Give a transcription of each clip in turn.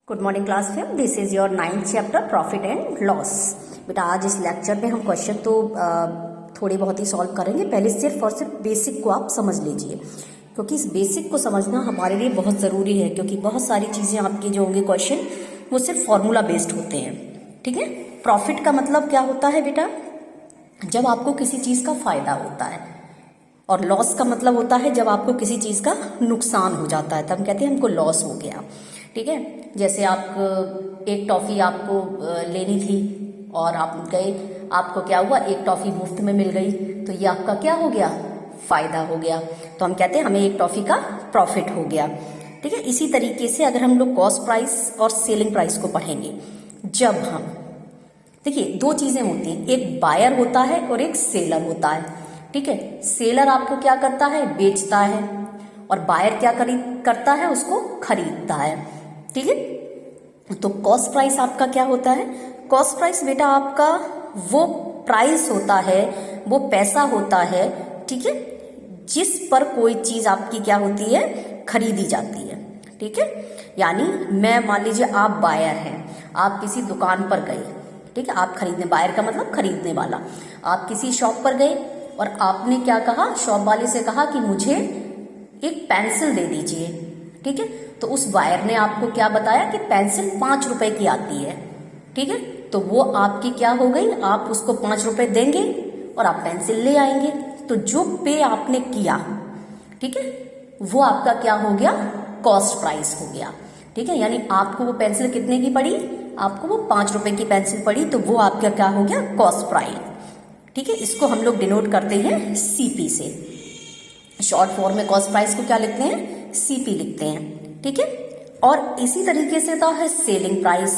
Good morning class fame, this is your 9th chapter profit and loss. बेटा आज इस lecture में हम क्वेश्चन तो थोड़ी बहुत ही सॉल्व करेंगे। पहले सिर्फ और सिर्फ बेसिक को आप समझ लीजिए, क्योंकि इस बेसिक को समझना हमारे लिए बहुत ज़रूरी है, क्योंकि बहुत सारी चीज़ें आपकी जो होंगे क्वेश्चन वो सिर्फ फॉर्मूला बेस्ड होते हैं। ठीक है, प्रॉफिट का मतलब क्या होता है बेटा? जब आपको किसी चीज़ का फायदा होता है, और लॉस का मतलब होता है जब आपको किसी चीज़ का नुकसान हो जाता है, तब हम कहते हैं हमको लॉस हो गया। ठीक है, जैसे आप एक टॉफ़ी आपको लेनी थी और आप गए, आपको क्या हुआ, एक टॉफ़ी मुफ्त में मिल गई, तो ये आपका क्या हो गया, फ़ायदा हो गया। तो हम कहते हैं हमें एक टॉफ़ी का प्रॉफिट हो गया। ठीक है, इसी तरीके से अगर हम लोग कॉस्ट प्राइस और सेलिंग प्राइस को पढ़ेंगे, जब हम देखिए दो चीज़ें होती हैं, एक बायर होता है और एक सेलर होता है। ठीक है, सेलर आपको क्या करता है, बेचता है, और बायर क्या करता है, उसको खरीदता है। ठीक है, तो कॉस्ट प्राइस आपका क्या होता है? कॉस्ट प्राइस बेटा आपका वो प्राइस होता है, वो पैसा होता है, ठीक है, जिस पर कोई चीज़ आपकी क्या होती है, खरीदी जाती है। ठीक है, यानी मैं मान लीजिए आप बायर हैं, आप किसी दुकान पर गए, ठीक है, आप खरीदने, बायर का मतलब खरीदने वाला, आप किसी शॉप पर गए और आपने क्या कहा, शॉप वाले से कहा कि मुझे एक पेंसिल दे दीजिए। ठीक है, तो उस बायर ने आपको क्या बताया कि पेंसिल 5 रुपए की आती है। ठीक है, तो वो आपकी क्या हो गई, आप उसको 5 रुपए देंगे और आप पेंसिल ले आएंगे। तो जो पे आपने किया, ठीक है, वो आपका क्या हो गया, कॉस्ट प्राइस हो गया। ठीक है, यानी आपको वो पेंसिल कितने की पड़ी, आपको वो 5 रुपए की पेंसिल पड़ी, तो वो आपका क्या हो गया, कॉस्ट प्राइस। ठीक है, इसको हम लोग डिनोट करते हैं सीपी से। शॉर्ट फॉर्म में कॉस्ट प्राइस को क्या लिखते हैं, सीपी लिखते हैं। ठीक है, और इसी तरीके से तो है सेलिंग प्राइस।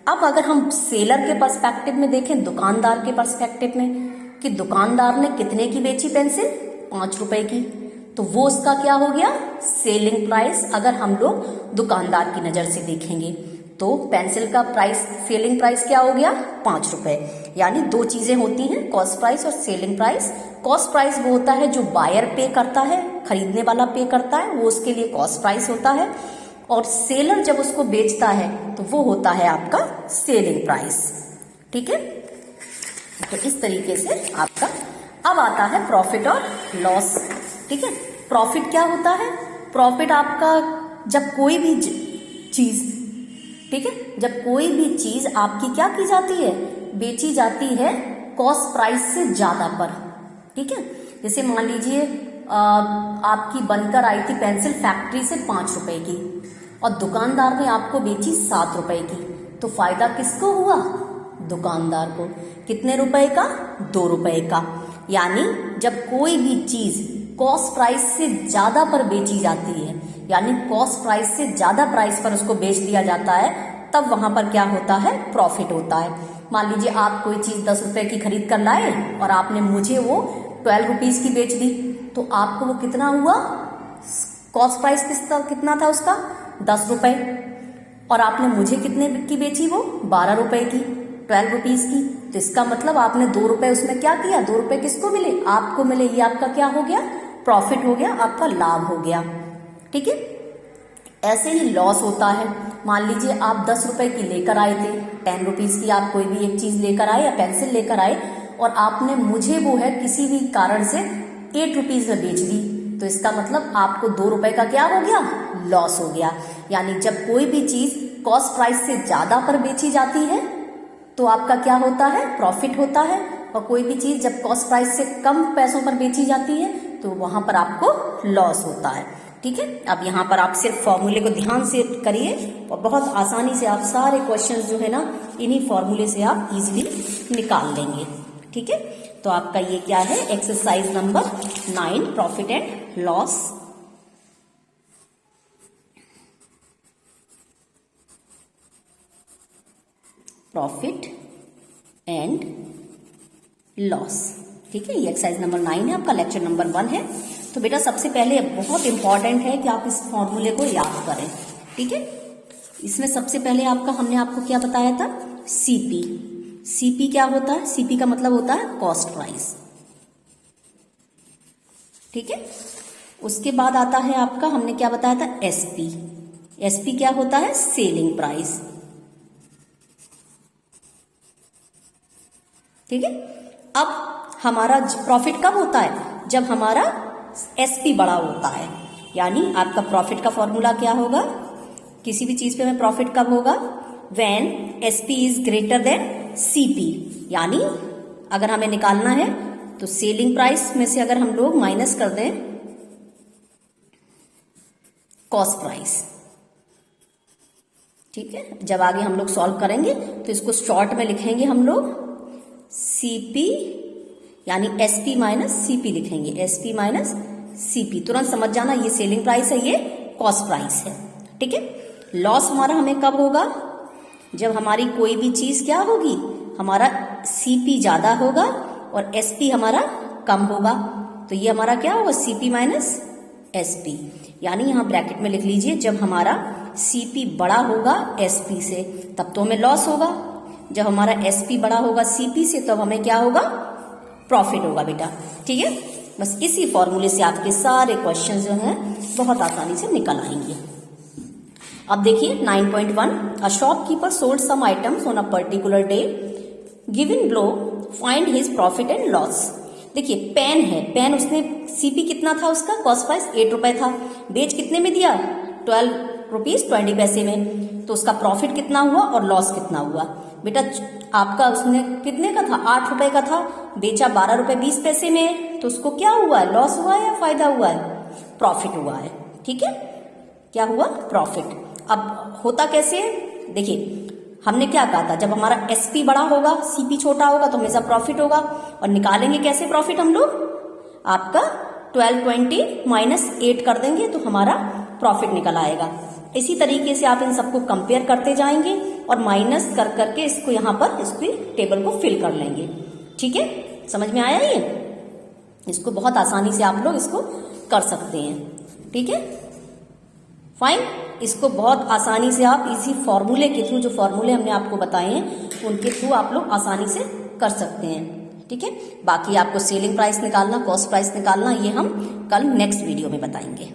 अब अगर हम सेलर के पर्सपेक्टिव में देखें, दुकानदार के पर्सपेक्टिव में, कि दुकानदार ने कितने की बेची पेंसिल, 5 रुपए की, तो वो उसका क्या हो गया, सेलिंग प्राइस। अगर हम लोग दुकानदार की नजर से देखेंगे तो पेंसिल का प्राइस, सेलिंग प्राइस क्या हो गया, 5 रुपए। यानी दो चीजें होती हैं, कॉस्ट प्राइस और सेलिंग प्राइस। कॉस्ट प्राइस वो होता है जो बायर पे करता है, खरीदने वाला पे करता है, वो उसके लिए कॉस्ट प्राइस होता है, और सेलर जब उसको बेचता है तो वो होता है आपका सेलिंग प्राइस। ठीक है, तो इस तरीके से आपका अब आता है प्रॉफिट और लॉस। ठीक है, प्रॉफिट क्या होता है, प्रॉफिट आपका जब कोई भी चीज, ठीक है, जब कोई भी चीज आपकी क्या की जाती है, बेची जाती है कॉस्ट प्राइस से ज्यादा पर। ठीक है, जैसे मान लीजिए आपकी बनकर आई थी पेंसिल फैक्ट्री से 5 रुपए की, और दुकानदार ने आपको बेची 7 रुपए की, तो फायदा किसको हुआ, दुकानदार को। कितने रुपए का, 2 रुपए का। यानी जब कोई भी चीज कॉस्ट प्राइस से ज्यादा पर बेची जाती है, यानी कॉस्ट प्राइस से ज्यादा प्राइस पर उसको बेच दिया जाता है, तब वहां पर क्या होता है, प्रॉफिट होता है। मान लीजिए आप कोई चीज 10 रुपए की खरीद कर लाए और आपने मुझे वो 12 रुपीज की बेच दी, तो आपको वो कितना हुआ, कॉस्ट प्राइस कितना था उसका, 10 रुपए, और आपने मुझे कितने की बेची, वो 12 रुपए की, 12 रुपीज की। तो इसका मतलब आपने 2 रुपए उसमें क्या किया, 2 रुपए किसको मिले, आपको मिले। ये आपका क्या हो गया, प्रॉफिट हो गया, आपका लाभ हो गया। ठीक है, ऐसे ही लॉस होता है। मान लीजिए आप 10 रुपए की लेकर आए थे, 10 रुपीज की आप कोई भी एक चीज लेकर आए या पेंसिल लेकर आए, और आपने मुझे वो है किसी भी कारण से 8 रुपीज में बेच दी, तो इसका मतलब आपको 2 रुपए का क्या हो गया, लॉस हो गया। यानी जब कोई भी चीज कॉस्ट प्राइस से ज्यादा पर बेची जाती है तो आपका क्या होता है, प्रॉफिट होता है, और कोई भी चीज जब कॉस्ट प्राइस से कम पैसों पर बेची जाती है तो वहां पर आपको लॉस होता है। ठीक है, अब यहाँ पर आप सिर्फ फॉर्मूले को ध्यान से करिए, और बहुत आसानी से आप सारे क्वेश्चंस जो है ना, इन्हीं फॉर्मूले से आप इजीली निकाल लेंगे। ठीक है, तो आपका ये क्या है, exercise number 9, profit and loss. Profit and loss. ठीक है, ये एक्सरसाइज नंबर 9 है, आपका लेक्चर नंबर 1 है। तो बेटा सबसे पहले बहुत इंपॉर्टेंट है कि आप इस फॉर्मूले को याद करें। ठीक है, इसमें सबसे पहले हमने आपको क्या बताया था, सीपी। सीपी क्या होता है, सीपी का मतलब होता है कॉस्ट प्राइस। ठीक है, उसके बाद आता है आपका, हमने क्या बताया था, एसपी। एसपी क्या होता है? Selling price. ठीक है। अब हमारा प्रॉफिट कब होता है? जब हमारा एसपी बड़ा होता है। यानी आपका प्रॉफिट का फॉर्मूला क्या होगा? किसी भी चीज पे में प्रॉफिट कब होगा? When SP is greater than CP. यानी अगर हमें निकालना है तो सेलिंग प्राइस में से अगर हम लोग माइनस कर दें कॉस्ट प्राइस। ठीक है। जब आगे हम लोग सॉल्व करेंगे तो इसको शॉर्ट में लिखेंगे हम लोग सीपी, यानी एसपी माइनस सीपी लिखेंगे, एसपी माइनस सीपी। तुरंत समझ जाना ये सेलिंग प्राइस है, ये कॉस्ट प्राइस है। ठीक है। लॉस हमारा हमें कब होगा? जब हमारी कोई भी चीज क्या होगी, हमारा सीपी ज्यादा होगा और एसपी हमारा कम होगा। तो ये हमारा क्या होगा? CP minus SP. यानी यहां ब्रैकेट में लिख लीजिए, जब हमारा सीपी बड़ा होगा एसपी से तब तो हमें लॉस होगा, जब हमारा एसपी बड़ा होगा सीपी से तब हमें क्या होगा? प्रॉफिट होगा बेटा। ठीक है। बस इसी फॉर्मूले से आपके सारे क्वेश्चन जो हैं बहुत आसानी से निकल आएंगे। अब देखिए 9.1, a shopkeeper sold some items on a particular day, given below find his profit and loss. देखिए पेन है, पेन उसने सीपी कितना था उसका? कॉस्ट प्राइस 8 रुपए था, बेच कितने में दिया? 12 रुपीज 20 पैसे में। तो उसका प्रॉफिट कितना हुआ और लॉस कितना हुआ? बेटा आपका उसने कितने का था? 8 रुपए का था, बेचा 12 रुपए 20 पैसे में, तो उसको क्या हुआ है? लॉस हुआ है या फायदा हुआ है? प्रॉफिट हुआ है। ठीक है। क्या हुआ? प्रॉफिट। अब होता कैसे है? देखिए हमने क्या कहा था, जब हमारा एसपी बड़ा होगा सीपी छोटा होगा तो हमेशा प्रॉफिट होगा। और निकालेंगे कैसे प्रॉफिट हम लोग? आपका 1220 माइनस 8 कर देंगे तो हमारा प्रॉफिट निकल आएगा। इसी तरीके से आप इन सबको कंपेयर करते जाएंगे और माइनस कर करके इसको यहां पर इसकी टेबल को फिल कर लेंगे। ठीक है। समझ में आया ये? इसको बहुत आसानी से आप लोग इसको कर सकते हैं। ठीक है। फाइन। इसको बहुत आसानी से आप इसी फॉर्मूले के थ्रू, जो फॉर्मूले हमने आपको बताए हैं उनके थ्रू आप लोग आसानी से कर सकते हैं। ठीक है। बाकी आपको सेलिंग प्राइस निकालना, कॉस्ट प्राइस निकालना, ये हम कल नेक्स्ट वीडियो में बताएंगे।